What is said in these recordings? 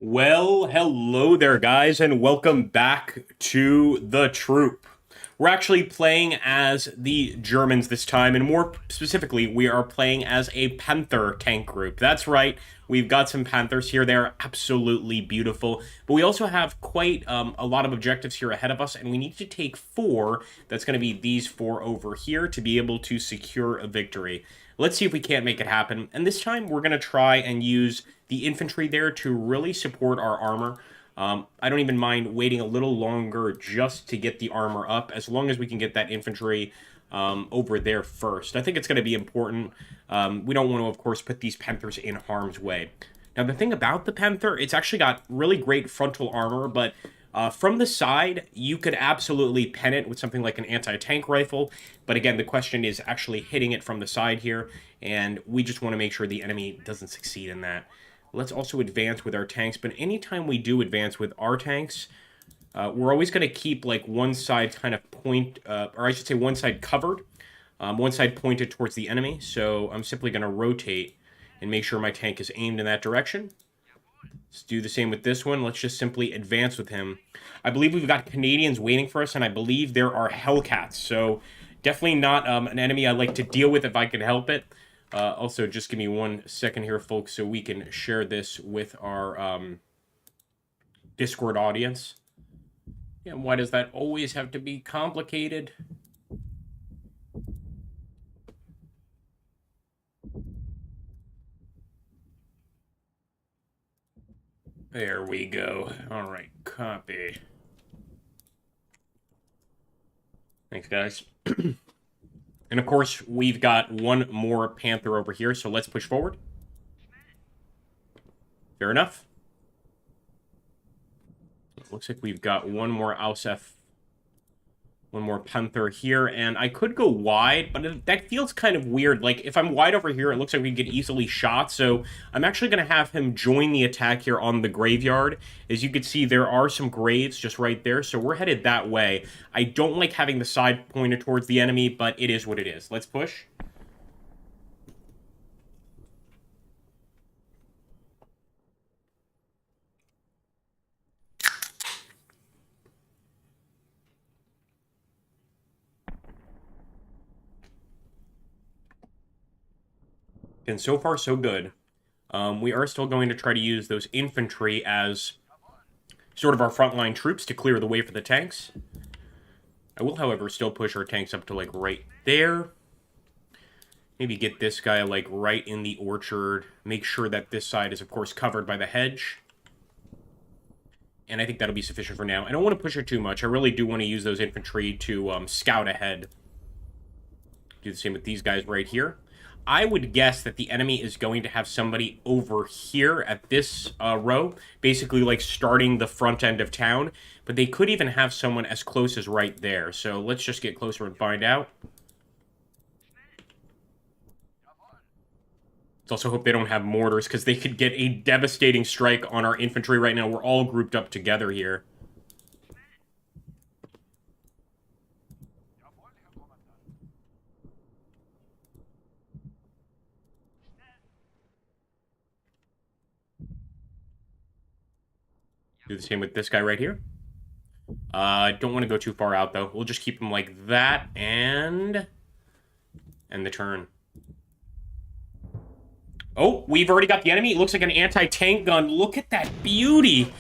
Well, hello there, guys, and welcome back to the troop. We're actually playing as the Germans this time, and more specifically, we are playing as a Panther tank group. That's right, we've got some Panthers here. They're absolutely beautiful, but we also have quite a lot of objectives here ahead of us, and we need to take four. That's going to be these four over here to be able to secure a victory. Let's see if we can't make it happen. And this time, we're going to try and use the infantry there to really support our armor. I don't even mind waiting a little longer just to get the armor up, as long as we can get that infantry over there first. I think it's going to be important. We don't want to, of course, put these Panthers in harm's way. Now, the thing about the Panther, it's actually got really great frontal armor, but from the side, you could absolutely pen it with something like an anti-tank rifle. But again, the question is actually hitting it from the side here, and we just want to make sure the enemy doesn't succeed in that. Let's also advance with our tanks, but anytime we do advance with our tanks, we're always going to keep like one side kind of or I should say one side covered, one side pointed towards the enemy. So I'm simply going to rotate and make sure my tank is aimed in that direction. Let's do the same with this one. Let's just simply advance with him. I believe we've got Canadians waiting for us, and I believe there are Hellcats. So definitely not an enemy I like to deal with if I can help it. Also, just give me 1 second here, folks, so we can share this with our Discord audience. Yeah, why does that always have to be complicated? There we go. All right, copy. Thanks, guys. And of course, we've got one more Panther over here, so let's push forward. Fair enough. It looks like we've got one more Ausf, one more Panther here, and I could go wide, but that feels kind of weird. Like, if I'm wide over here, it looks like we get easily shot, so I'm actually going to have him join the attack here on the graveyard. As you can see, there are some graves just right there, so we're headed that way. I don't like having the side pointed towards the enemy, but it is what it is. Let's push. And so far, so good. We are still going to try to use those infantry as sort of our frontline troops to clear the way for the tanks. I will, however, still push our tanks up to, like, right there. Maybe get this guy, like, right in the orchard. Make sure that this side is, of course, covered by the hedge. And I think that'll be sufficient for now. I don't want to push it too much. I really do want to use those infantry to scout ahead. Do the same with these guys right here. I would guess that the enemy is going to have somebody over here at this row, basically like starting the front end of town, but they could even have someone as close as right there. So let's just get closer and find out. Let's also hope they don't have mortars, because they could get a devastating strike on our infantry right now. We're all grouped up together here. Do the same with this guy right here. Don't want to go too far out, though. We'll just keep him like that, and the turn. Oh, we've already got the enemy. It looks like an anti-tank gun. Look at that beauty.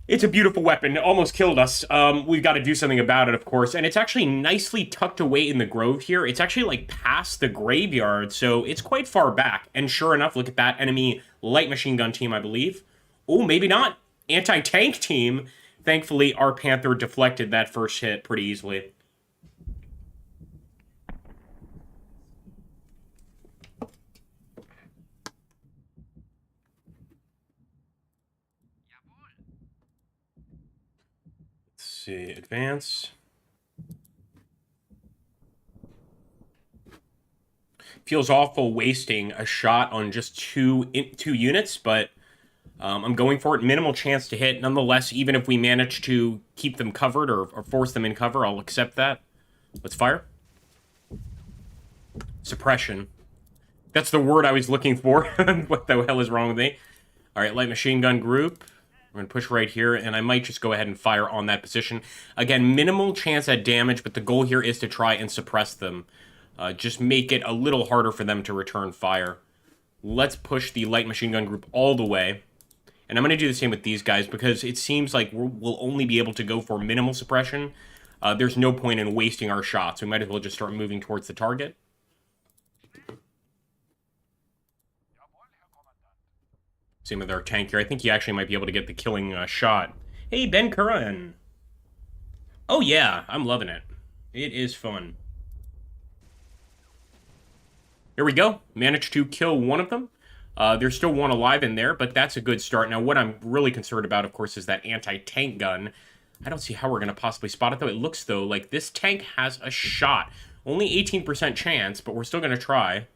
It's a beautiful weapon. It almost killed us. We've got to do something about it, of course. And it's actually nicely tucked away in the grove here. It's actually, like, past the graveyard, so it's quite far back. And sure enough, look at that enemy light machine gun team, I believe. Oh, maybe not. Anti-tank team. Thankfully, our Panther deflected that first hit pretty easily. Let's see, advance. Feels awful wasting a shot on just two units, but I'm going for it. Minimal chance to hit. Nonetheless, even if we manage to keep them covered or force them in cover, I'll accept that. Let's fire. Suppression. That's the word I was looking for. What the hell is wrong with me? All right, light machine gun group. We're going to push right here, and I might just go ahead and fire on that position. Again, minimal chance at damage, but the goal here is to try and suppress them. Just make it a little harder for them to return fire. Let's push the light machine gun group all the way. And I'm going to do the same with these guys, because it seems like we'll only be able to go for minimal suppression. There's no point in wasting our shots. We might as well just start moving towards the target. Same with our tank here. I think he actually might be able to get the killing shot. Hey, Ben Curran. Oh, yeah. I'm loving it. It is fun. Here we go. Managed to kill one of them. There's still one alive in there, but that's a good start. Now, what I'm really concerned about, of course, is that anti-tank gun. I don't see how we're going to possibly spot it, though. It looks, though, like this tank has a shot. Only 18% chance, but we're still going to try.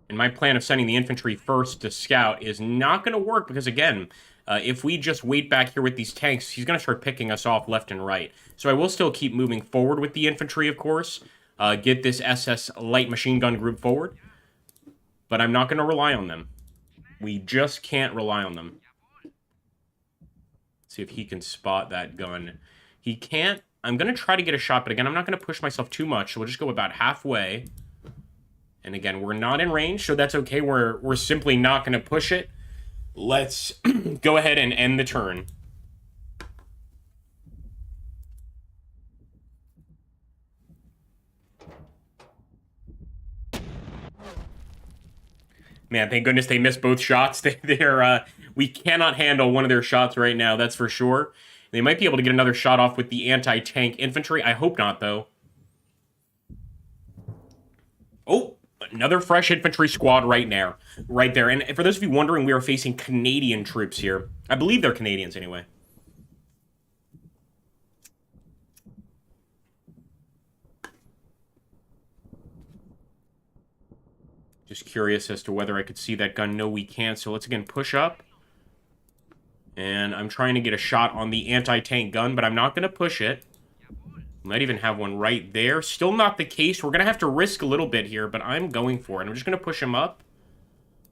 And my plan of sending the infantry first to scout is not going to work because, again, if we just wait back here with these tanks, he's going to start picking us off left and right. So I will still keep moving forward with the infantry, of course. Get this SS light machine gun group forward. But I'm not going to rely on them. We just can't rely on them. Let's see if he can spot that gun. He can't. I'm going to try to get a shot, but again, I'm not going to push myself too much. So we'll just go about halfway. And again, we're not in range, so that's okay. We're simply not going to push it. Let's go ahead and end the turn. Man, thank goodness they missed both shots. We cannot handle one of their shots right now, that's for sure. They might be able to get another shot off with the anti-tank infantry. I hope not, though. Oh! Another fresh infantry squad right there. And for those of you wondering, we are facing Canadian troops here. I believe they're Canadians, anyway. Just curious as to whether I could see that gun. No, we can't. So let's, again, push up. And I'm trying to get a shot on the anti-tank gun, but I'm not going to push it. Might even have one right there. Still not the case. We're going to have to risk a little bit here, but I'm going for it. I'm just going to push him up.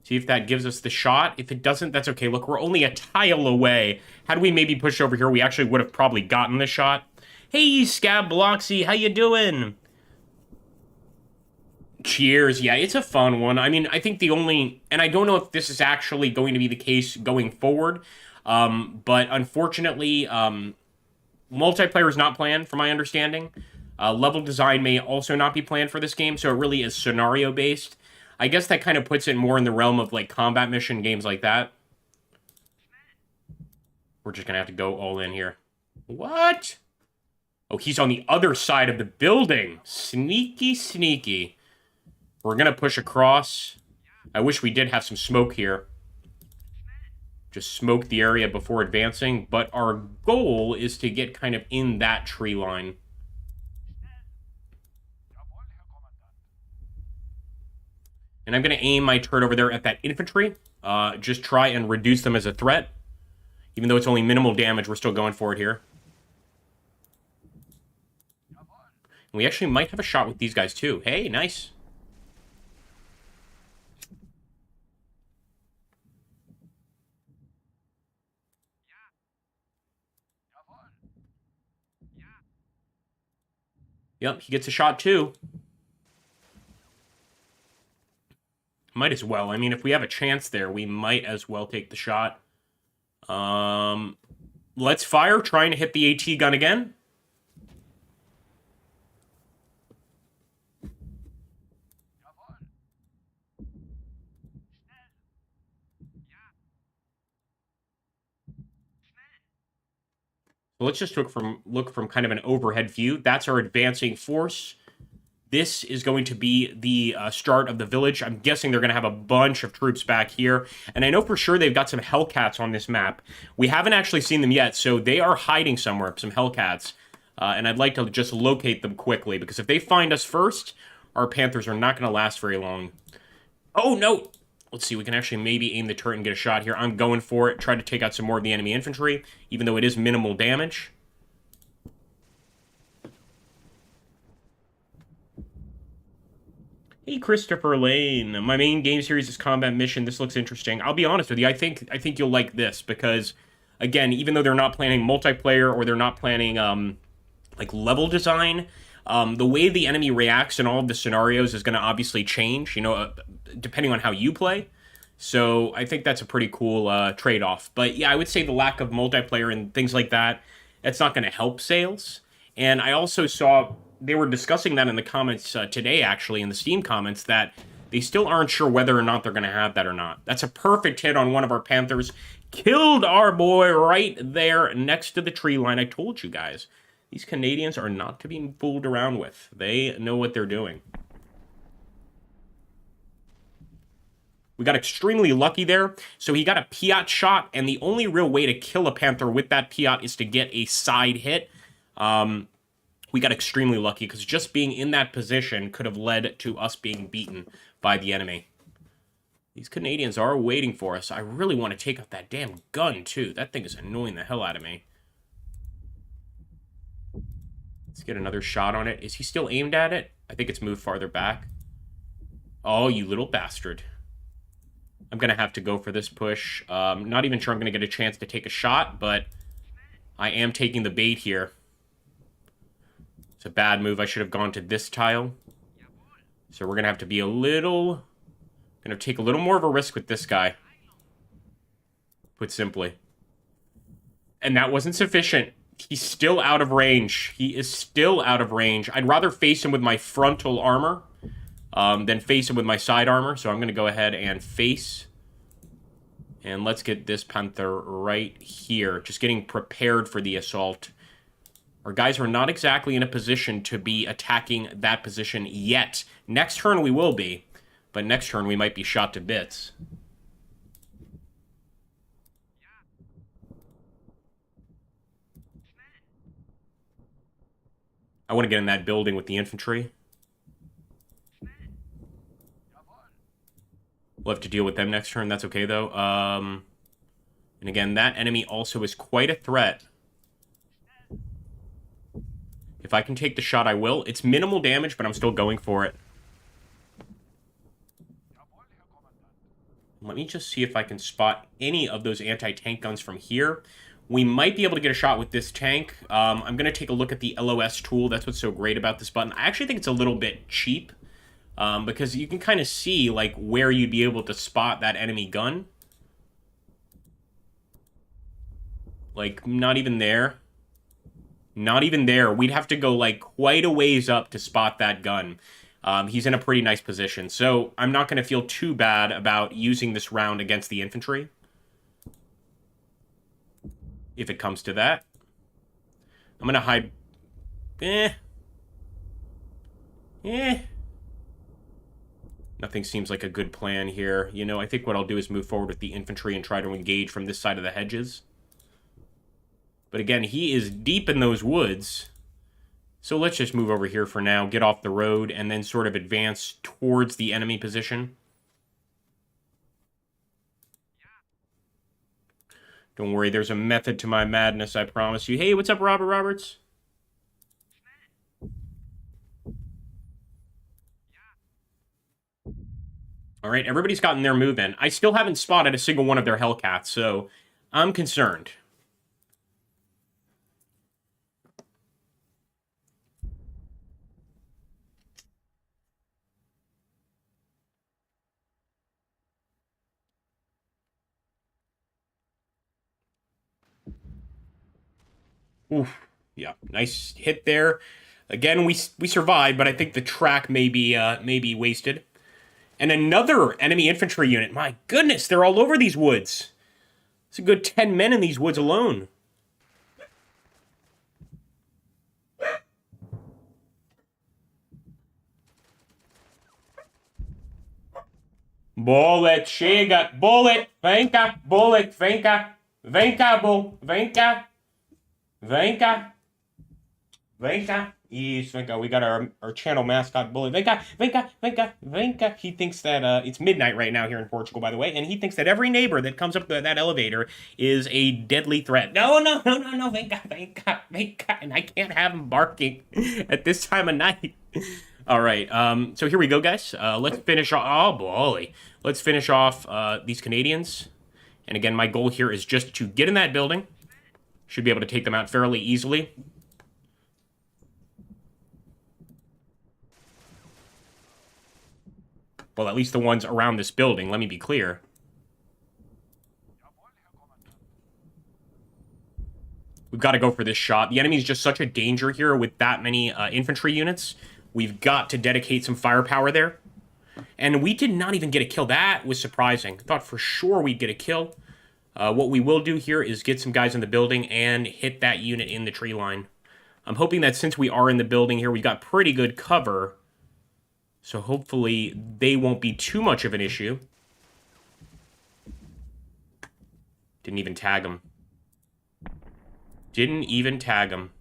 See if that gives us the shot. If it doesn't, that's okay. Look, we're only a tile away. Had we maybe pushed over here, we actually would have probably gotten the shot. Hey, Scab Bloxy, how you doing? Cheers. Yeah, it's a fun one. I mean, I think the only... And I don't know if this is actually going to be the case going forward, but unfortunately... multiplayer is not planned, from my understanding. Level design may also not be planned for this game, so it really is scenario-based. I guess that kind of puts it more in the realm of, like, combat mission games like that. We're just gonna have to go all in here. What? Oh, he's on the other side of the building. Sneaky, sneaky. We're gonna push across. I wish we did have some smoke here. Just smoke the area before advancing, but our goal is to get kind of in that tree line. And I'm going to aim my turret over there at that infantry. Just try and reduce them as a threat. Even though it's only minimal damage, we're still going for it here. And we actually might have a shot with these guys too. Hey, nice. Yep, he gets a shot too. Might as well. I mean, if we have a chance there, we might as well take the shot. Let's fire, trying to hit the AT gun again. So let's just look from kind of an overhead view. That's our advancing force. This is going to be the start of the village. I'm guessing they're going to have a bunch of troops back here. And I know for sure they've got some Hellcats on this map. We haven't actually seen them yet, so they are hiding somewhere, some Hellcats. And I'd like to just locate them quickly, because if they find us first, our Panthers are not going to last very long. Oh, no! Let's see, we can actually maybe aim the turret and get a shot here. I'm going for it. Try to take out some more of the enemy infantry, even though it is minimal damage. Hey, Christopher Lane. My main game series is Combat Mission. This looks interesting. I'll be honest with you. I think you'll like this because, again, even though they're not planning multiplayer or they're not planning like level design, the way the enemy reacts in all of the scenarios is going to obviously change. Depending on how you play. So I think that's a pretty cool trade-off. But yeah, I would say the lack of multiplayer and things like that, that's not going to help sales. And I also saw they were discussing that in the comments today, actually, in the Steam comments, that they still aren't sure whether or not they're going to have that or not. That's a perfect hit on one of our Panthers. Killed our boy right there next to the tree line. I told you guys, these Canadians are not to be fooled around with. They know what they're doing. We got extremely lucky there. So he got a Piat shot, and the only real way to kill a Panther with that Piat is to get a side hit. We got extremely lucky because just being in that position could have led to us being beaten by the enemy. These Canadians are waiting for us. I really want to take out that damn gun, too. That thing is annoying the hell out of me. Let's get another shot on it. Is he still aimed at it? I think it's moved farther back. Oh, you little bastard. I'm going to have to go for this push. Not even sure I'm going to get a chance to take a shot, but I am taking the bait here. It's a bad move. I should have gone to this tile. So we're going to have to be a little... Going to take a little more of a risk with this guy. Put simply. And that wasn't sufficient. He's still out of range. He is still out of range. I'd rather face him with my frontal armor than face him with my side armor. So I'm going to go ahead and face. And let's get this Panther right here. Just getting prepared for the assault. Our guys are not exactly in a position to be attacking that position yet. Next turn we will be, but next turn we might be shot to bits. I want to get in that building with the infantry. We'll have to deal with them next turn. That's okay, though. And again, that enemy also is quite a threat. If I can take the shot, I will. It's minimal damage, but I'm still going for it. Let me just see if I can spot any of those anti-tank guns from here. We might be able to get a shot with this tank. I'm going to take a look at the LOS tool. That's what's so great about this button. I actually think it's a little bit cheap because you can kind of see like where you'd be able to spot that enemy gun. Like, not even there. Not even there. We'd have to go, like, quite a ways up to spot that gun. He's in a pretty nice position. So I'm not going to feel too bad about using this round against the infantry. If it comes to that. I'm going to hide... Nothing seems like a good plan here. You know, I think what I'll do is move forward with the infantry and try to engage from this side of the hedges. But again, he is deep in those woods. So let's just move over here for now, get off the road, and then sort of advance towards the enemy position. Don't worry, there's a method to my madness, I promise you. Hey, what's up, Robert Roberts? All right, everybody's gotten their move in. I still haven't spotted a single one of their Hellcats, so I'm concerned. Oof. Yeah, nice hit there. Again, we survived, but I think the track may be wasted. And another enemy infantry unit. My goodness, they're all over these woods. It's a good 10 men in these woods alone. Bullet, chega, bullet, vem cá, bullet, vem cá, bull, vem cá. Vem cá. Vem cá. Isso, vem cá. We got our channel mascot, Bullet. Vem cá, vem cá, vem cá, vem cá. He thinks that, it's midnight right now here in Portugal, by the way, and he thinks that every neighbor that comes up that elevator is a deadly threat. No, vem cá, vem cá, vem cá. And I can't have him barking at this time of night. All right. So here we go, guys. Let's finish off. Oh, boy. Let's finish off these Canadians. And again, my goal here is just to get in that building. Should be able to take them out fairly easily. Well, at least the ones around this building, let me be clear. We've got to go for this shot. The enemy's just such a danger here with that many infantry units. We've got to dedicate some firepower there. And we did not even get a kill. That was surprising. Thought for sure we'd get a kill. What we will do here is get some guys in the building and hit that unit in the tree line. I'm hoping that since we are in the building here, we've got pretty good cover. So hopefully they won't be too much of an issue. Didn't even tag them. Didn't even tag them.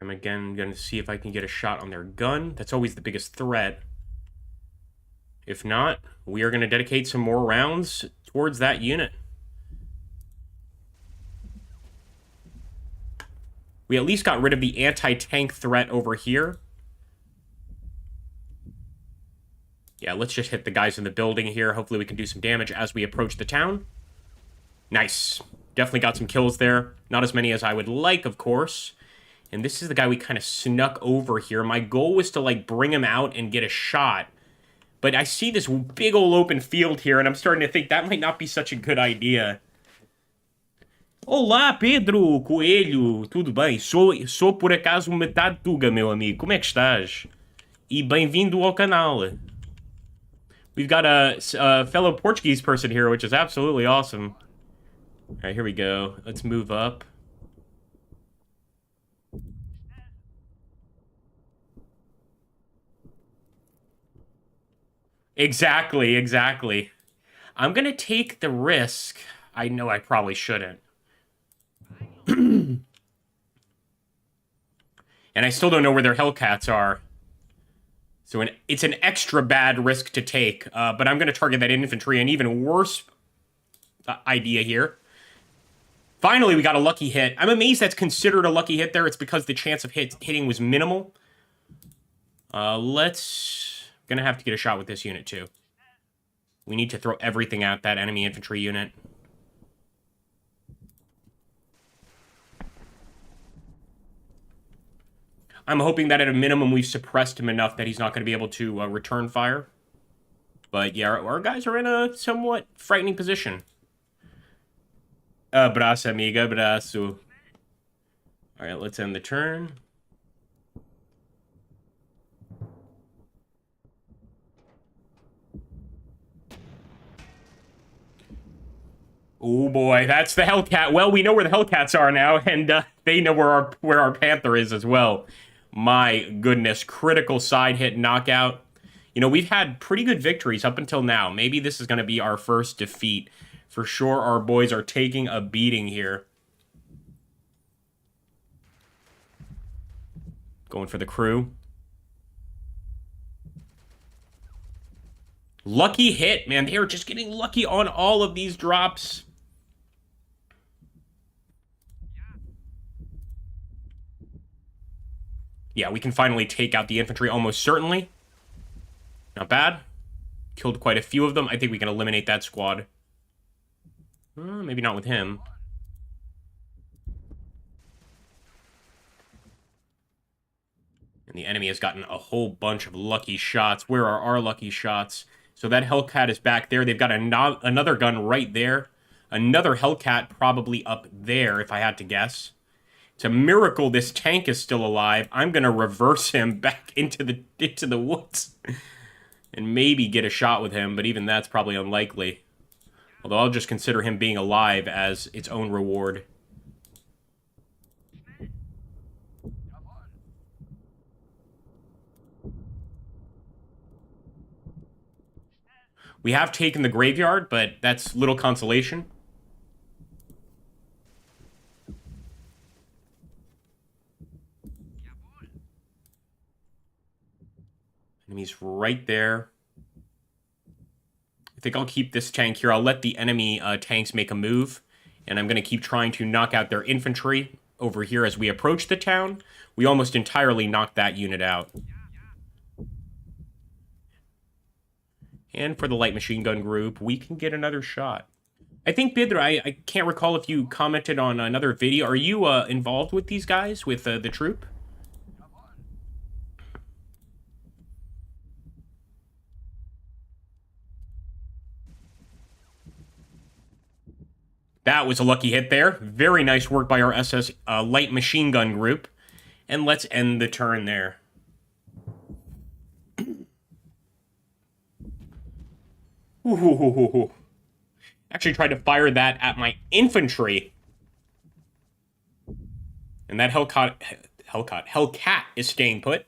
I'm again going to see if I can get a shot on their gun. That's always the biggest threat. If not, we are going to dedicate some more rounds towards that unit. We at least got rid of the anti-tank threat over here. Yeah, let's just hit the guys in the building here. Hopefully we can do some damage as we approach the town. Nice. Definitely got some kills there. Not as many as I would like, of course. And this is the guy we kind of snuck over here. My goal was to, like, bring him out and get a shot. But I see this big old open field here, and I'm starting to think that might not be such a good idea. Olá, Pedro Coelho. Tudo bem? Sou por acaso metade tuga, meu amigo. Como é que estás? E bem-vindo ao canal. We've got a fellow Portuguese person here, which is absolutely awesome. All right, here we go. Let's move up. Exactly, exactly. I'm gonna take the risk. I know I probably shouldn't. And I still don't know where their Hellcats are. So it's an extra bad risk to take. But I'm gonna target that infantry. An even worse idea here. Finally, we got a lucky hit. I'm amazed that's considered a lucky hit there. It's because the chance of hitting was minimal. Gonna have to get a shot with this unit, too. We need to throw everything at that enemy infantry unit. I'm hoping that at a minimum we've suppressed him enough that he's not going to be able to return fire. But yeah, our guys are in a somewhat frightening position. Abraço, amiga, abraço. Alright, let's end the turn. Oh boy, that's the Hellcat. Well, we know where the Hellcats are now, and they know where our Panther is as well. My goodness, critical side hit knockout. You know, we've had pretty good victories up until now. Maybe this is going to be our first defeat. For sure, our boys are taking a beating here. Going for the crew. Lucky hit, man. They are just getting lucky on all of these drops. Yeah, we can finally take out the infantry almost certainly. Not bad. Killed quite a few of them. I think we can eliminate that squad. Maybe not with him. And the enemy has gotten a whole bunch of lucky shots. Where are our lucky shots? So that Hellcat is back there. They've got another gun right there. Another Hellcat probably up there, if I had to guess. It's a miracle this tank is still alive. I'm going to reverse him back into the woods. And maybe get a shot with him, but even that's probably unlikely. Although I'll just consider him being alive as its own reward. We have taken the graveyard, but that's little consolation. Enemy's right there. I think I'll keep this tank here. I'll let the enemy tanks make a move, and I'm going to keep trying to knock out their infantry over here as we approach the town. We almost entirely knocked that unit out. And for the light machine gun group, we can get another shot. I think, Bidra, I can't recall if you commented on another video. Are you involved with these guys, with the troop? That was a lucky hit there. Very nice work by our SS light machine gun group. And let's end the turn there. Ooh. Actually tried to fire that at my infantry. And that Hellcat is staying put.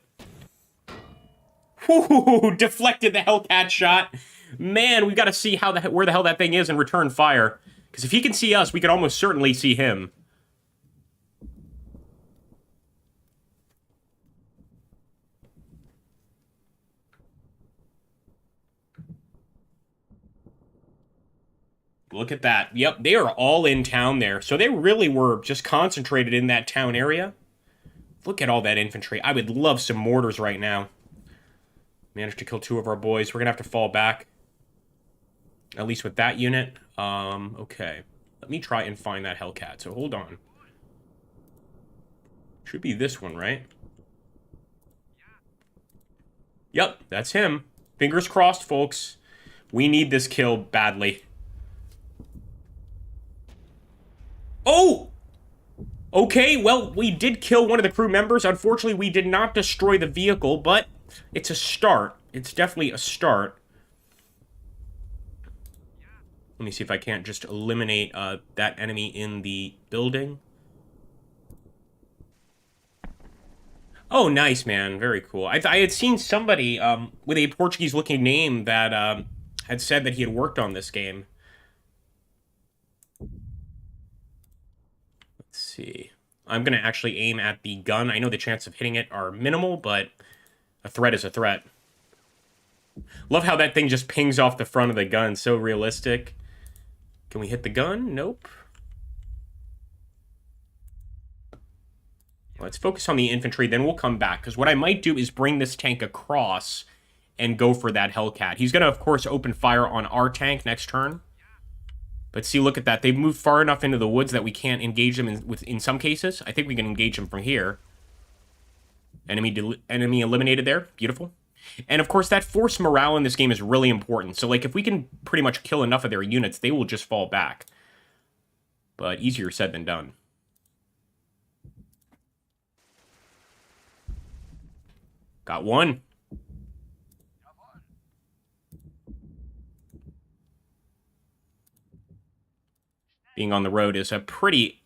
Ooh, deflected the Hellcat shot. Man, we've got to see how where the hell that thing is and return fire. Because if he can see us, we can almost certainly see him. Look at that. Yep, they are all in town there. So they really were just concentrated in that town area. Look at all that infantry. I would love some mortars right now. Managed to kill 2 of our boys. We're going to have to fall back. At least with that unit. Okay. Let me try and find that Hellcat. So hold on. Should be this one, right? Yep, that's him. Fingers crossed, folks. We need this kill badly. Oh! Okay, well, we did kill one of the crew members. Unfortunately, we did not destroy the vehicle, but it's a start. It's definitely a start. Let me see if I can't just eliminate that enemy in the building. Oh, nice, man. Very cool. I had seen somebody with a Portuguese-looking name that had said that he had worked on this game. Let's see. I'm going to actually aim at the gun. I know the chances of hitting it are minimal, but a threat is a threat. Love how that thing just pings off the front of the gun. So realistic. Can we hit the gun? Nope. Let's focus on the infantry, then we'll come back. Because what I might do is bring this tank across and go for that Hellcat. He's going to, of course, open fire on our tank next turn. But see, look at that. They've moved far enough into the woods that we can't engage them in some cases. I think we can engage them from here. Enemy eliminated there. Beautiful. And, of course, that force morale in this game is really important. So, like, if we can pretty much kill enough of their units, they will just fall back. But easier said than done. Got one. Being on the road is a pretty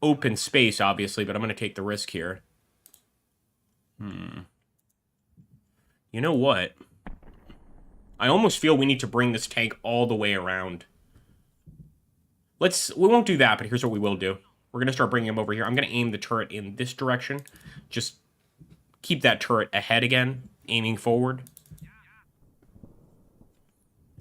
open space, obviously, but I'm going to take the risk here. You know what? I almost feel we need to bring this tank all the way around. We won't do that, but here's what we will do. We're going to start bringing him over here. I'm going to aim the turret in this direction. Just keep that turret ahead again, aiming forward.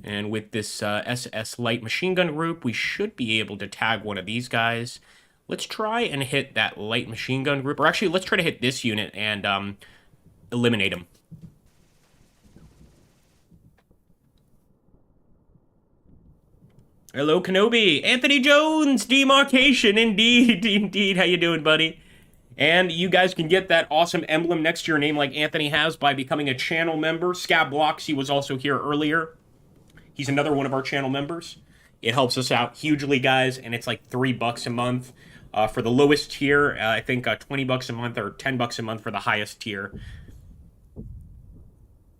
And with this SS light machine gun group, we should be able to tag one of these guys. Let's try and hit that light machine gun group. Or actually, let's try to hit this unit and eliminate him. Hello, Kenobi. AnthonyJones, demarcation. Indeed, indeed. How you doing, buddy? And you guys can get that awesome emblem next to your name like Anthony has by becoming a channel member. Scab Bloxy was also here earlier. He's another one of our channel members. It helps us out hugely, guys, and it's like $3 a month. For the lowest tier, I think $20 a month or $10 a month for the highest tier.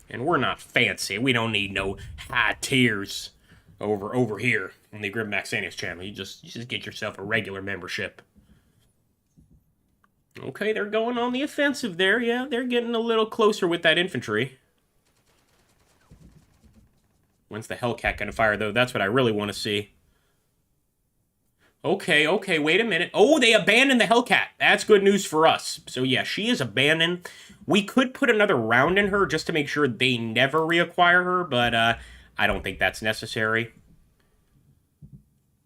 And we're not fancy. We don't need no high tiers over here on the Grim Maxanius channel. You just get yourself a regular membership. Okay, they're going on the offensive there. Yeah, they're getting a little closer with that infantry. When's the Hellcat going to fire, though? That's what I really want to see. Okay, wait a minute. Oh, they abandoned the Hellcat. That's good news for us. So, yeah, she is abandoned. We could put another round in her just to make sure they never reacquire her, but I don't think that's necessary.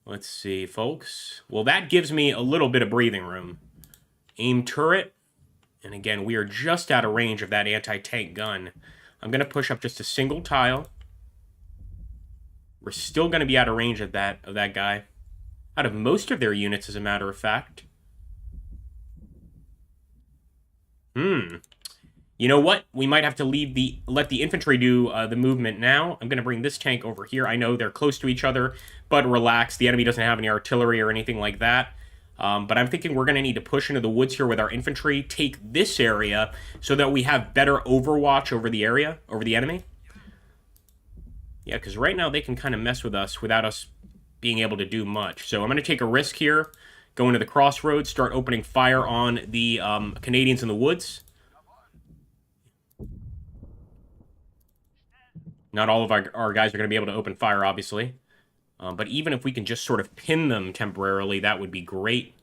Let's see, folks. Well, that gives me a little bit of breathing room. Aim turret. And again, we are just out of range of that anti-tank gun. I'm going to push up just a single tile. We're still going to be out of range of that guy. Out of most of their units, as a matter of fact. You know what? We might have to let the infantry do the movement now. I'm going to bring this tank over here. I know they're close to each other, but relax. The enemy doesn't have any artillery or anything like that. But I'm thinking we're going to need to push into the woods here with our infantry, take this area so that we have better overwatch over the area, over the enemy. Yeah, because right now they can kind of mess with us without us being able to do much. So I'm going to take a risk here, go into the crossroads, start opening fire on the Canadians in the woods. Not all of our guys are going to be able to open fire, obviously. But even if we can just sort of pin them temporarily, that would be great.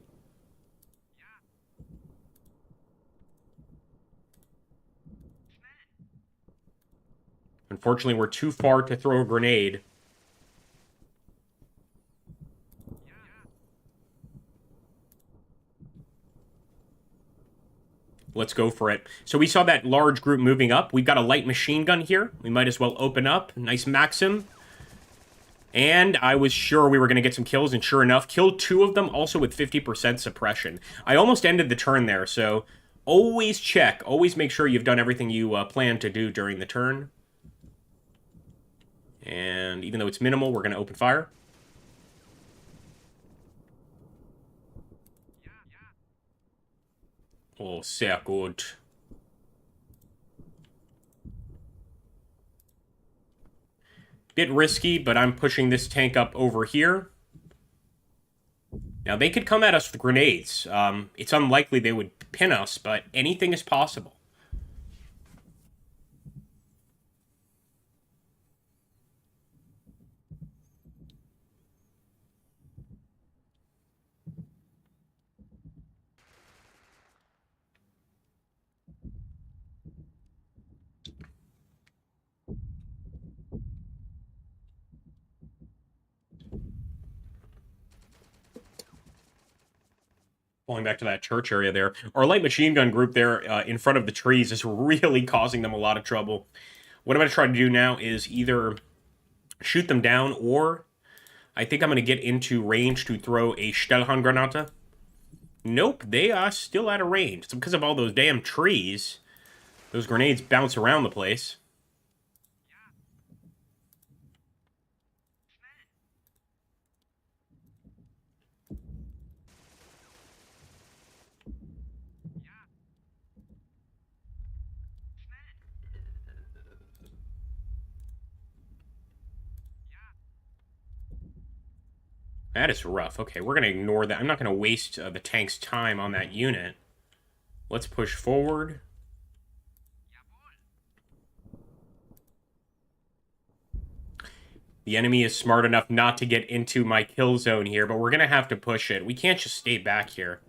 Unfortunately, we're too far to throw a grenade. Let's go for it. So we saw that large group moving up. We've got a light machine gun here. We might as well open up. Nice Maxim. And I was sure we were going to get some kills, and sure enough, killed 2 of them, also with 50% suppression. I almost ended the turn there, so always check. Always make sure you've done everything you plan to do during the turn. And even though it's minimal, we're going to open fire. Oh, sehr gut. Bit risky, but I'm pushing this tank up over here. Now, they could come at us with grenades. It's unlikely they would pin us, but anything is possible. Falling back to that church area there. Our light machine gun group there in front of the trees is really causing them a lot of trouble. What I'm going to try to do now is either shoot them down, or I think I'm going to get into range to throw a Stellhandgranate. Nope, they are still out of range. It's because of all those damn trees. Those grenades bounce around the place. That is rough. Okay, we're going to ignore that. I'm not going to waste the tank's time on that unit. Let's push forward. The enemy is smart enough not to get into my kill zone here, but we're going to have to push it. We can't just stay back here.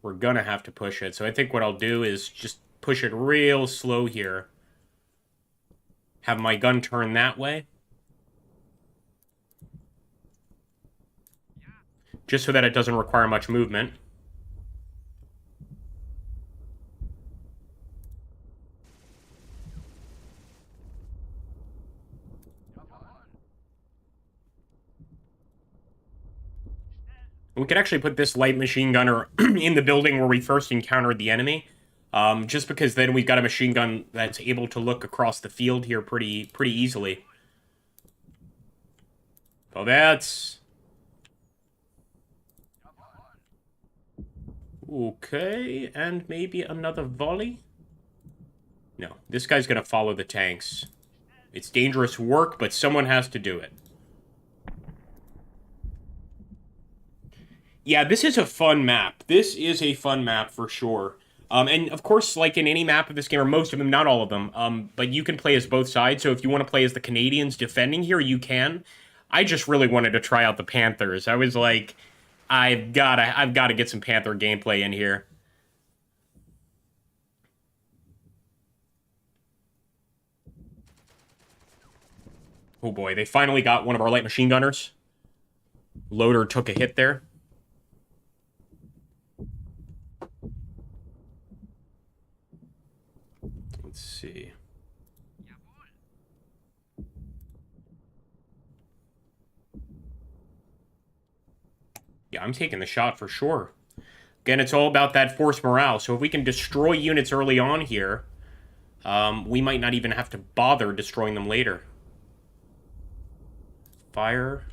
We're going to have to push it. So I think what I'll do is just push it real slow here. Have my gun turn that way. Just so that it doesn't require much movement. We could actually put this light machine gunner in the building where we first encountered the enemy. Just because then we've got a machine gun that's able to look across the field here pretty easily. Oh, that's... Okay, and maybe another volley? No, this guy's gonna follow the tanks. It's dangerous work, but someone has to do it. Yeah, this is a fun map. This is a fun map for sure. And of course, like in any map of this game, or most of them, not all of them, but you can play as both sides. So if you want to play as the Canadians defending here, you can. I just really wanted to try out the Panthers. I was like, I've gotta get some Panther gameplay in here. Oh boy, they finally got one of our light machine gunners. Loader took a hit there. Let's see. Yeah, I'm taking the shot for sure. Again, it's all about that force morale. So if we can destroy units early on here, we might not even have to bother destroying them later. Fire.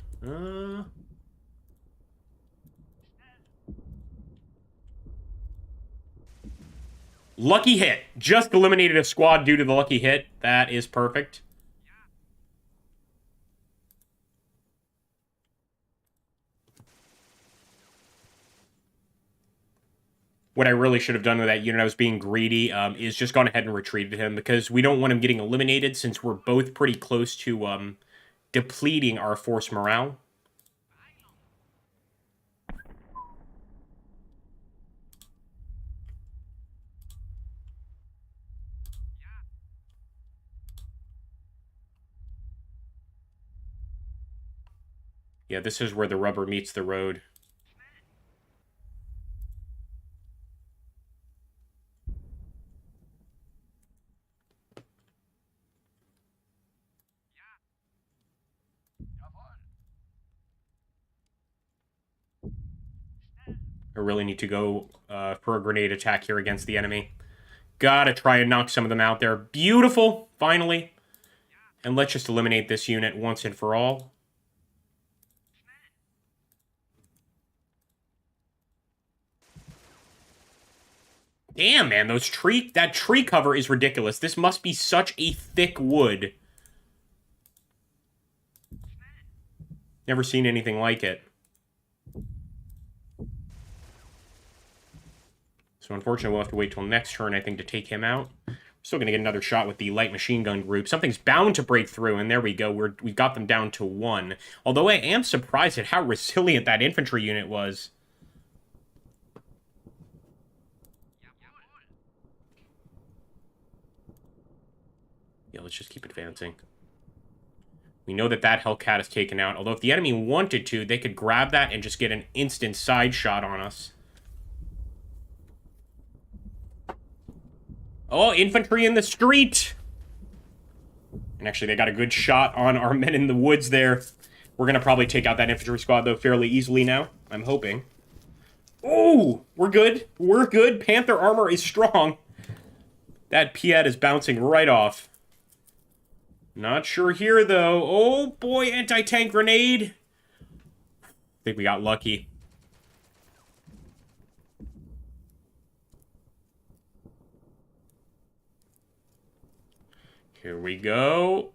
Lucky hit. Just eliminated a squad due to the lucky hit. That is perfect. What I really should have done with that unit, I was being greedy, is just gone ahead and retreated him, because we don't want him getting eliminated since we're both pretty close to depleting our force morale. Yeah, this is where the rubber meets the road. I really need to go for a grenade attack here against the enemy. Gotta try and knock some of them out there. Beautiful, finally. And let's just eliminate this unit once and for all. Damn, man, that tree cover is ridiculous. This must be such a thick wood. Never seen anything like it. So unfortunately, we'll have to wait till next turn, I think, to take him out. We're still going to get another shot with the light machine gun group. Something's bound to break through, and there we go. We've got them down to 1. Although I am surprised at how resilient that infantry unit was. Yeah, let's just keep advancing. We know that that Hellcat is taken out. Although if the enemy wanted to, they could grab that and just get an instant side shot on us. Oh, infantry in the street! And actually, they got a good shot on our men in the woods there. We're going to probably take out that infantry squad, though, fairly easily now. I'm hoping. Oh, we're good. We're good. Panther armor is strong. That Piet is bouncing right off. Not sure here, though. Oh, boy, anti-tank grenade. I think we got lucky. Here we go.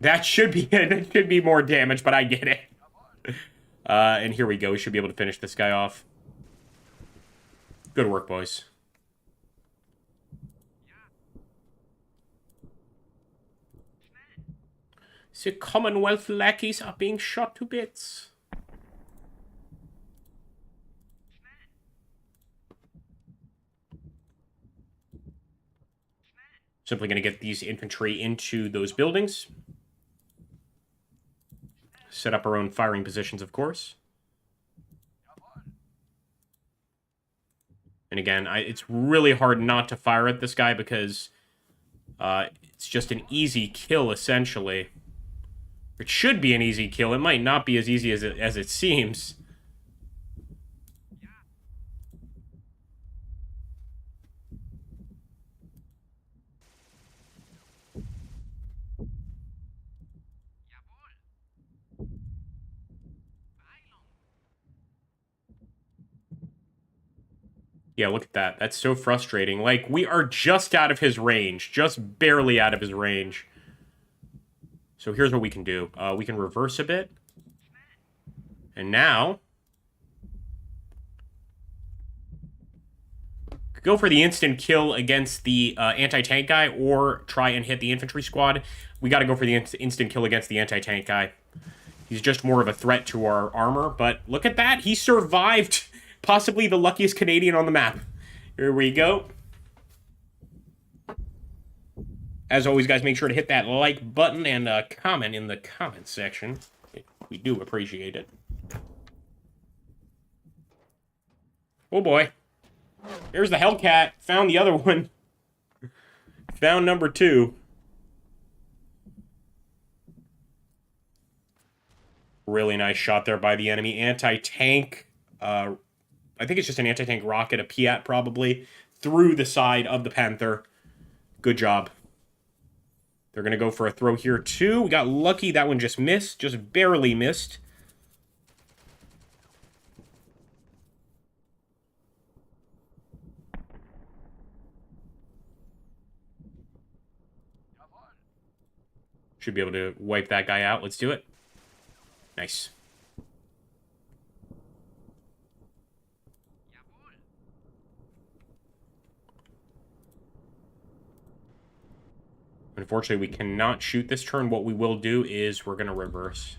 That should be more damage, but I get it. And here we go. We should be able to finish this guy off. Good work, boys. The Commonwealth lackeys are being shot to bits. Simply going to get these infantry into those buildings. Set up our own firing positions, of course. And again, it's really hard not to fire at this guy because it's just an easy kill, essentially. It should be an easy kill. It might not be as easy as it seems. Yeah, look at that. That's so frustrating. Like, we are just out of his range. Just barely out of his range. So here's what we can do. We can reverse a bit. And now, go for the instant kill against the anti-tank guy or try and hit the infantry squad. We got to go for the instant kill against the anti-tank guy. He's just more of a threat to our armor, but look at that. He survived possibly the luckiest Canadian on the map. Here we go. As always, guys, make sure to hit that like button and comment in the comment section. We do appreciate it. Oh, boy. There's the Hellcat. Found the other one. Found number 2. Really nice shot there by the enemy. Anti-tank. I think it's just an anti-tank rocket, a Piat probably, through the side of the Panther. Good job. They're going to go for a throw here, too. We got lucky. That one just missed. Just barely missed. Should be able to wipe that guy out. Let's do it. Nice. Unfortunately, we cannot shoot this turn. What we will do is we're going to reverse.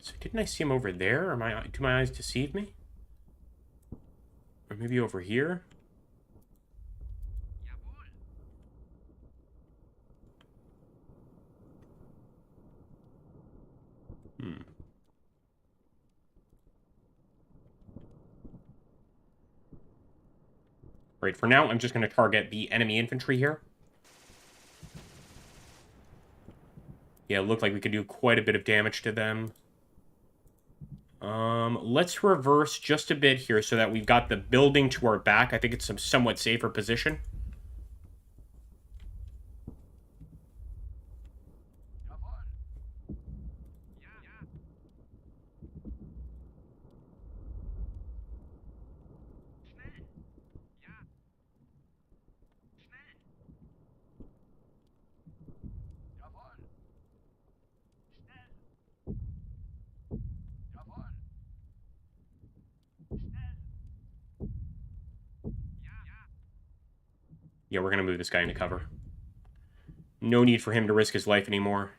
So didn't I see him over there? Do my eyes deceive me? Or maybe over here? Right, for now, I'm just going to target the enemy infantry here. Yeah, it looked like we could do quite a bit of damage to them. Let's reverse just a bit here so that we've got the building to our back. I think it's a somewhat safer position. Yeah, we're going to move this guy into cover. No need for him to risk his life anymore.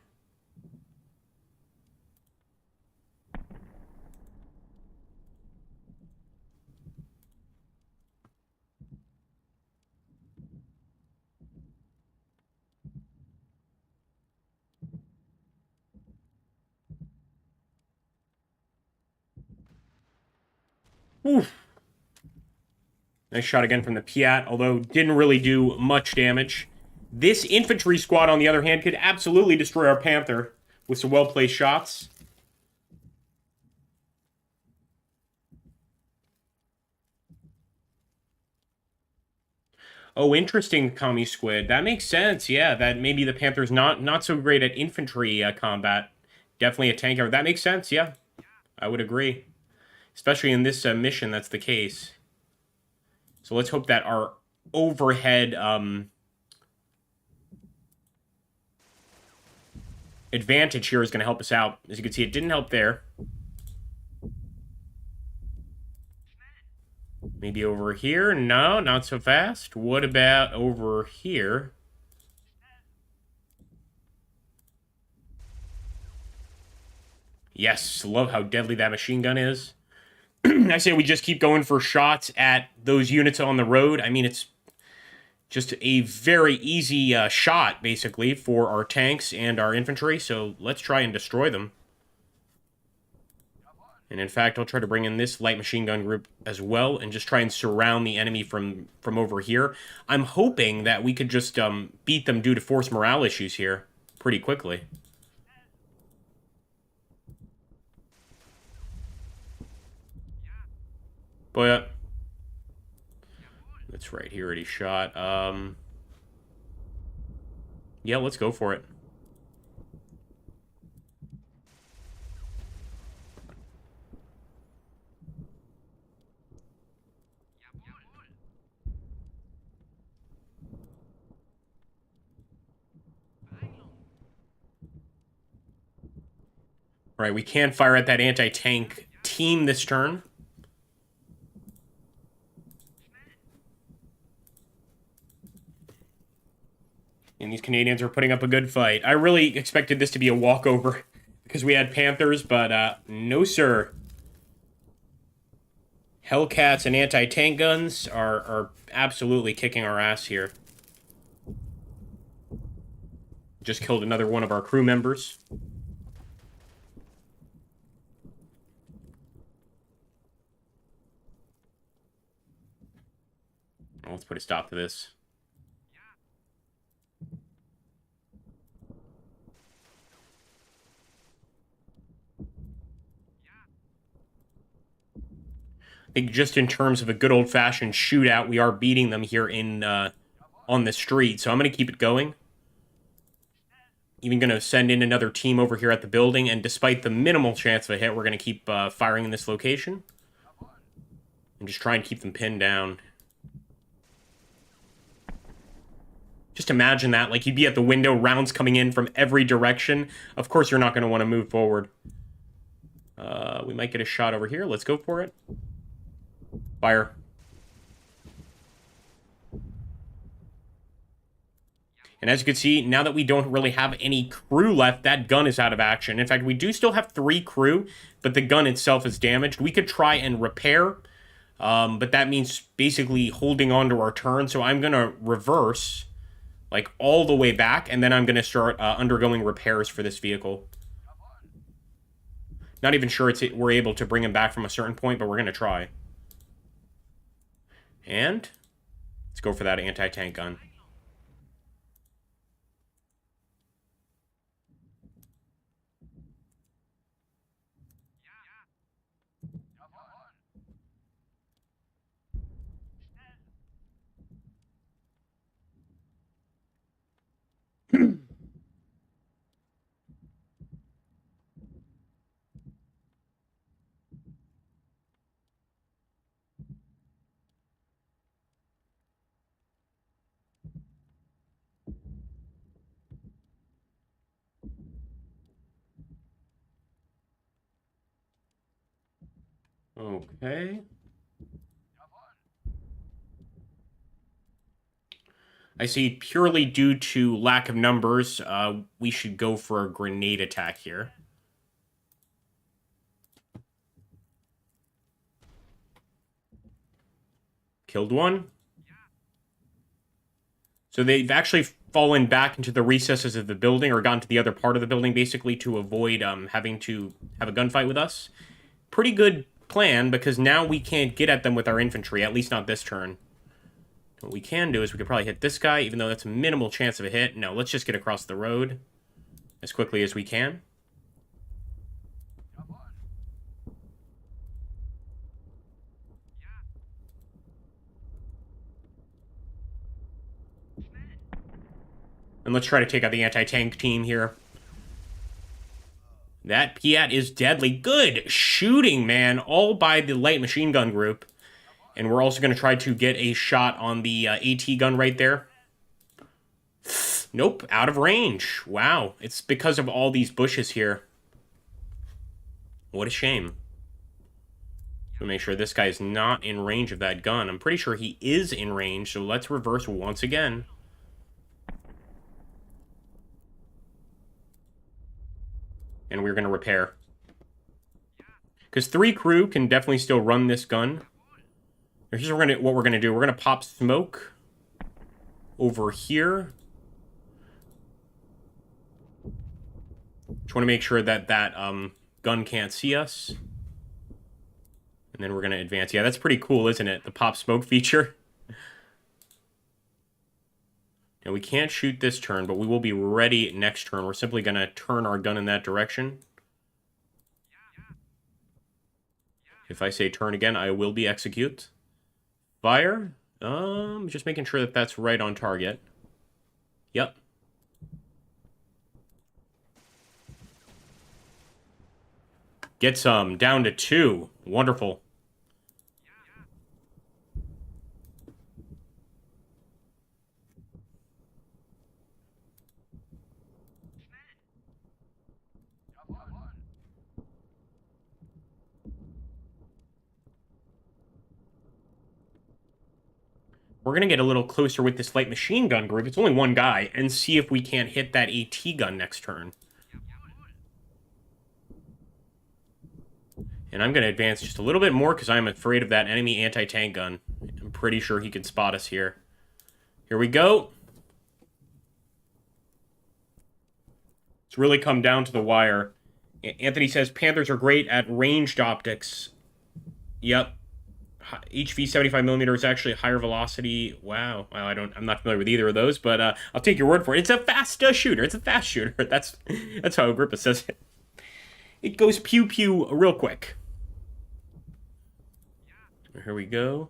Oof. Nice shot again from the Piat, although didn't really do much damage. This infantry squad, on the other hand, could absolutely destroy our Panther with some well-placed shots. Oh, interesting, Commie Squid. That makes sense, yeah, that maybe the Panther's not so great at infantry combat. Definitely a tanker. That makes sense, yeah. I would agree. Especially in this mission, that's the case. So let's hope that our overhead advantage here is going to help us out. As you can see, it didn't help there. Maybe over here? No, not so fast. What about over here? Yes, love how deadly that machine gun is. I say we just keep going for shots at those units on the road. I mean, it's just a very easy shot, basically, for our tanks and our infantry. So let's try and destroy them. And in fact, I'll try to bring in this light machine gun group as well and just try and surround the enemy from over here. I'm hoping that we could just beat them due to force morale issues here pretty quickly. But that's right, he already shot. Yeah, let's go for it. All right, we can fire at that anti-tank team this turn. In And these Canadians are putting up a good fight. I really expected this to be a walkover because we had Panthers, but no, sir. Hellcats and anti-tank guns are absolutely kicking our ass here. Just killed another one of our crew members. Let's put a stop to this. I think just in terms of a good old-fashioned shootout, we are beating them here in on the street. So I'm going to keep it going. Even going to send in another team over here at the building. And despite the minimal chance of a hit, we're going to keep firing in this location. And just try and keep them pinned down. Just imagine that. Like, you'd be at the window, rounds coming in from every direction. Of course, you're not going to want to move forward. We might get a shot over here. Let's go for it. Fire. And as you can see, now that we don't really have any crew left, that gun is out of action. In fact, we do still have 3 crew, but the gun itself is damaged. We could try and repair, but that means basically holding on to our turn. So I'm going to reverse, like, all the way back, and then I'm going to start undergoing repairs for this vehicle. Not even sure we're able to bring him back from a certain point, but we're going to try. And let's go for that anti-tank gun. Okay. I see purely due to lack of numbers, we should go for a grenade attack here. Killed one. So they've actually fallen back into the recesses of the building, or gone to the other part of the building, basically, to avoid having to have a gunfight with us. Pretty good plan, because now we can't get at them with our infantry, at least not this turn. What we can do is we could probably hit this guy, even though that's a minimal chance of a hit. No, let's just get across the road as quickly as we can. And let's try to take out the anti-tank team here. That Piat is deadly. Good shooting, man. All by the light machine gun group. And we're also going to try to get a shot on the AT gun right there. Nope, out of range. Wow, it's because of all these bushes here. What a shame. We'll make sure this guy is not in range of that gun. I'm pretty sure he is in range, so let's reverse once again. And we're going to repair. Because 3 crew can definitely still run this gun. Here's what we're going to do. We're going to pop smoke over here. Just want to make sure that that gun can't see us. And then we're going to advance. Yeah, that's pretty cool, isn't it? The pop smoke feature. Now, we can't shoot this turn, but we will be ready next turn. We're simply going to turn our gun in that direction. If I say turn again, I will be execute. Fire. Just making sure that that's right on target. Yep. Get some. Down to 2. Wonderful. We're we're going to get a little closer with this light machine gun group. It's only one guy, and see if we can't hit that AT gun next turn. And I'm going to advance just a little bit more because I'm afraid of that enemy anti-tank gun. I'm pretty sure he can spot us here. Here we go. It's really come down to the wire. Anthony says, Panthers are great at ranged optics. Yep. HV 75mm is actually higher velocity. Wow. Well, I'm not familiar with either of those, but I'll take your word for it. It's a fast shooter. It's a fast shooter. That's how Agrippa says it. It goes pew-pew real quick. Here we go.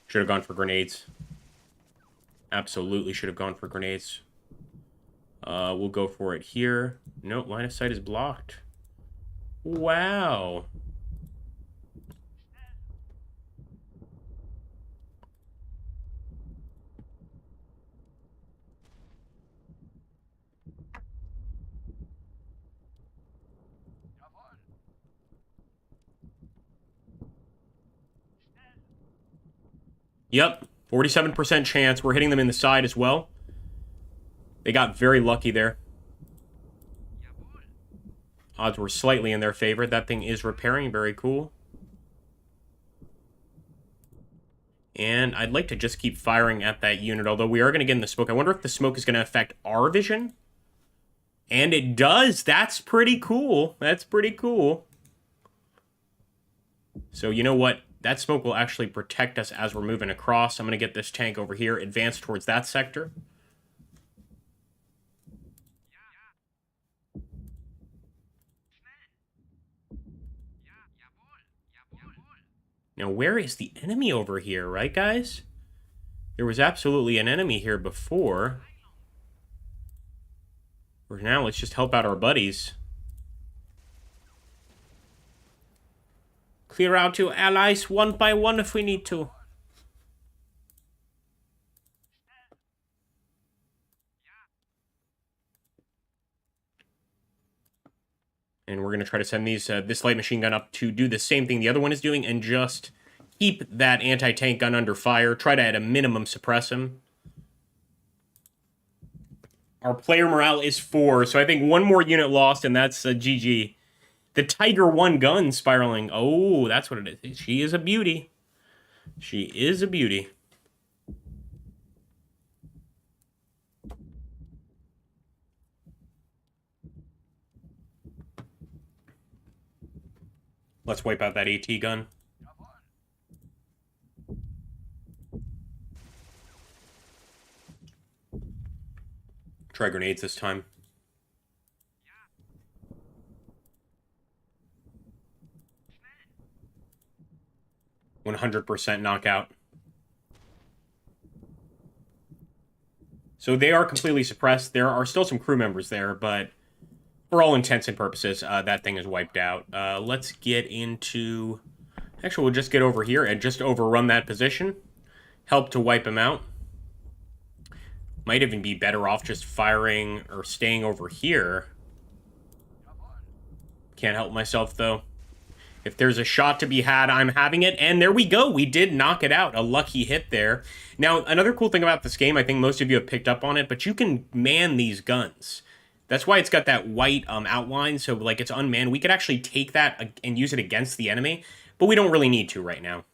Should have gone for grenades. Absolutely should have gone for grenades. We'll go for it here. Nope, line of sight is blocked. Wow. Yep, 47% chance. We're hitting them in the side as well. They got very lucky there. Odds were slightly in their favor. That thing is repairing. Very cool. And I'd like to just keep firing at that unit, although we are going to get in the smoke. I wonder if the smoke is going to affect our vision. And it does. That's pretty cool. That's pretty cool. So you know what? That smoke will actually protect us as we're moving across. I'm going to get this tank over here, advance towards that sector. Now, where is the enemy over here, right, guys? There was absolutely an enemy here before. For now, let's just help out our buddies. Clear out your allies one by one if we need to. And we're going to try to send this light machine gun up to do the same thing the other one is doing and just keep that anti-tank gun under fire. Try to, at a minimum, suppress him. Our player morale is 4, so I think one more unit lost, and that's a GG. The Tiger 1 gun spiraling. Oh, that's what it is. She is a beauty. She is a beauty. Let's wipe out that AT gun. Try grenades this time. %100 knockout. So they are completely suppressed. There are still some crew members there, but for all intents and purposes, that thing is wiped out. Let's get into... Actually, we'll just get over here and just overrun that position. Help to wipe him out. Might even be better off just firing or staying over here. Can't help myself, though. If there's a shot to be had, I'm having it. And there we go. We did knock it out. A lucky hit there. Now, another cool thing about this game, I think most of you have picked up on it, but you can man these guns. That's why it's got that white outline, so like it's unmanned. We could actually take that and use it against the enemy, but we don't really need to right now.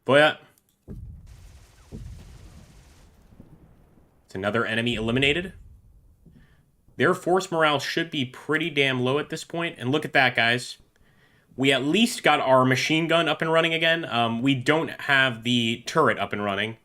But it's another enemy eliminated. Their force morale should be pretty damn low at this point. And look at that, guys. We at least got our machine gun up and running again. We don't have the turret up and running.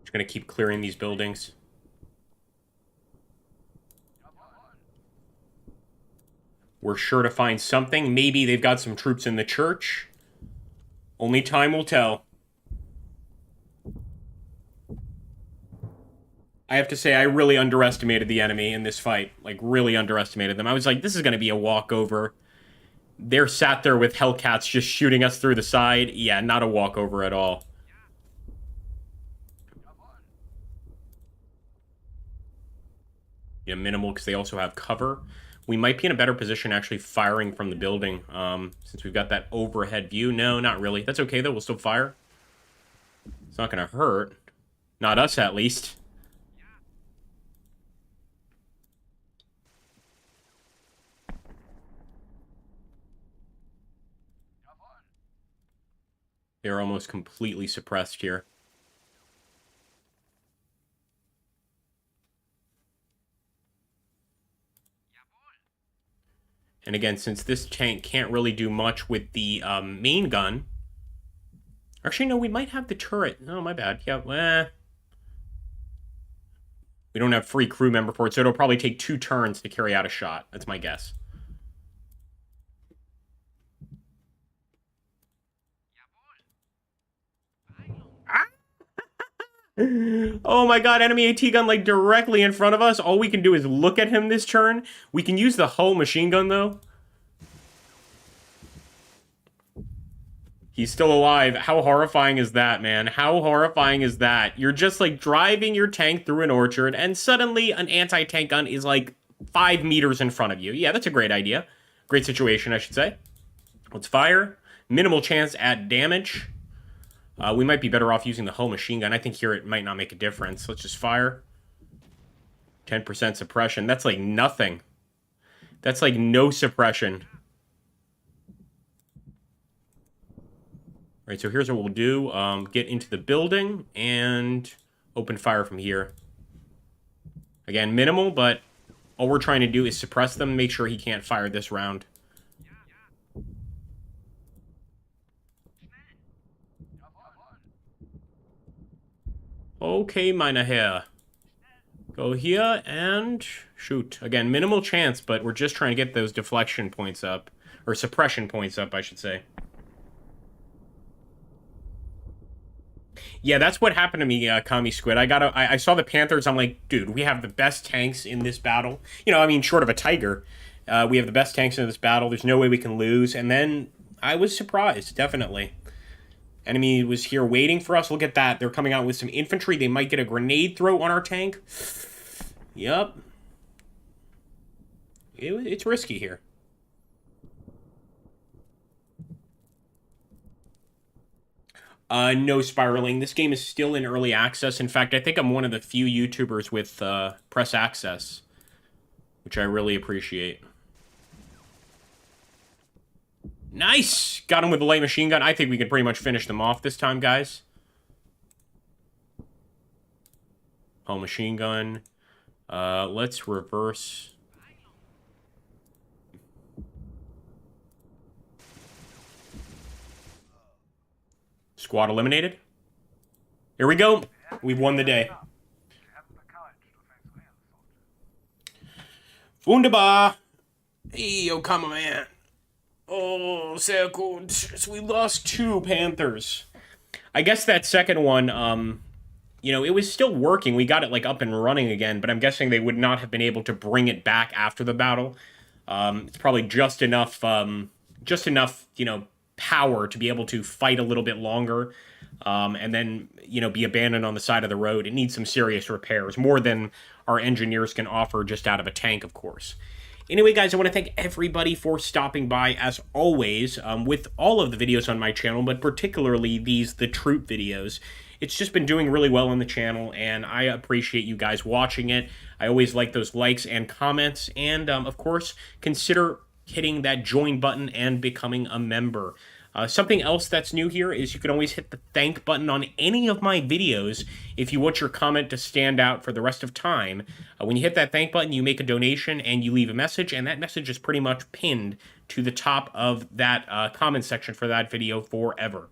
Just going to keep clearing these buildings. We're sure to find something. Maybe they've got some troops in the church. Only time will tell. I have to say, I really underestimated the enemy in this fight. Like, really underestimated them. I was like, this is going to be a walkover. They're sat there with Hellcats just shooting us through the side. Yeah, not a walkover at all. Yeah, minimal, because they also have cover. We might be in a better position actually firing from the building, since we've got that overhead view. No, not really. That's okay, though. We'll still fire. It's not going to hurt. Not us, at least. They're almost completely suppressed here. And again, since this tank can't really do much with the main gun... Actually, no, we might have the turret. Oh, my bad. Yeah, we don't have free crew member for it, so it'll probably take 2 turns to carry out a shot. That's my guess. Oh my god, enemy AT gun like directly in front of us. All we can do is look at him this turn. We can use the hull machine gun though. He's still alive. How horrifying is that, man? How horrifying is that? You're just like driving your tank through an orchard and suddenly an anti-tank gun is like 5 meters in front of you. Yeah, that's a great idea. Great situation, I should say. Let's fire. Minimal chance at damage. We might be better off using the hull machine gun. I think here it might not make a difference. Let's just fire. 10% suppression. That's like nothing. That's like no suppression. All right, so here's what we'll do. Get into the building and open fire from here. Again, minimal, but all we're trying to do is suppress them, make sure he can't fire this round. Okay, meine Herr. Go here and shoot. Again, minimal chance, but we're just trying to get those deflection points up. Or suppression points up, I should say. Yeah, that's what happened to me, Kami Squid. I saw the Panthers, I'm like, dude, we have the best tanks in this battle. You know, I mean, short of a Tiger. We have the best tanks in this battle. There's no way we can lose. And then I was surprised, definitely. Enemy was here waiting for us. Look at that. They're coming out with some infantry. They might get a grenade throw on our tank. Yep. It's risky here. No spiraling. This game is still in early access. In fact, I think I'm one of the few YouTubers with press access, which I really appreciate. Nice! Got him with the light machine gun. I think we can pretty much finish them off this time, guys. Hull machine gun. Let's reverse. Squad eliminated. Here we go. We've won the day. Wunderbar. Hey, oh, come on, man. Oh, sehr gut. So we lost 2 Panthers. I guess that second one, you know, it was still working. We got it, like, up and running again, but I'm guessing they would not have been able to bring it back after the battle. It's probably just enough, you know, power to be able to fight a little bit longer, and then, you know, be abandoned on the side of the road. It needs some serious repairs, more than our engineers can offer just out of a tank, of course. Anyway, guys, I want to thank everybody for stopping by, as always, with all of the videos on my channel, but particularly the troop videos. It's just been doing really well on the channel, and I appreciate you guys watching it. I always like those likes and comments, and, of course, consider hitting that join button and becoming a member. Something else that's new here is you can always hit the thank button on any of my videos if you want your comment to stand out for the rest of time. When you hit that thank button, you make a donation and you leave a message, and that message is pretty much pinned to the top of that comment section for that video forever.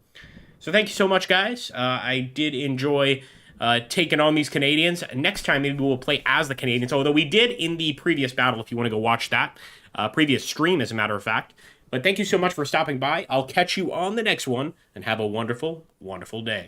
So thank you so much, guys. I did enjoy taking on these Canadians. Next time, maybe we'll play as the Canadians, although we did in the previous battle, if you want to go watch that. Previous stream, as a matter of fact. But thank you so much for stopping by. I'll catch you on the next one, and have a wonderful, wonderful day.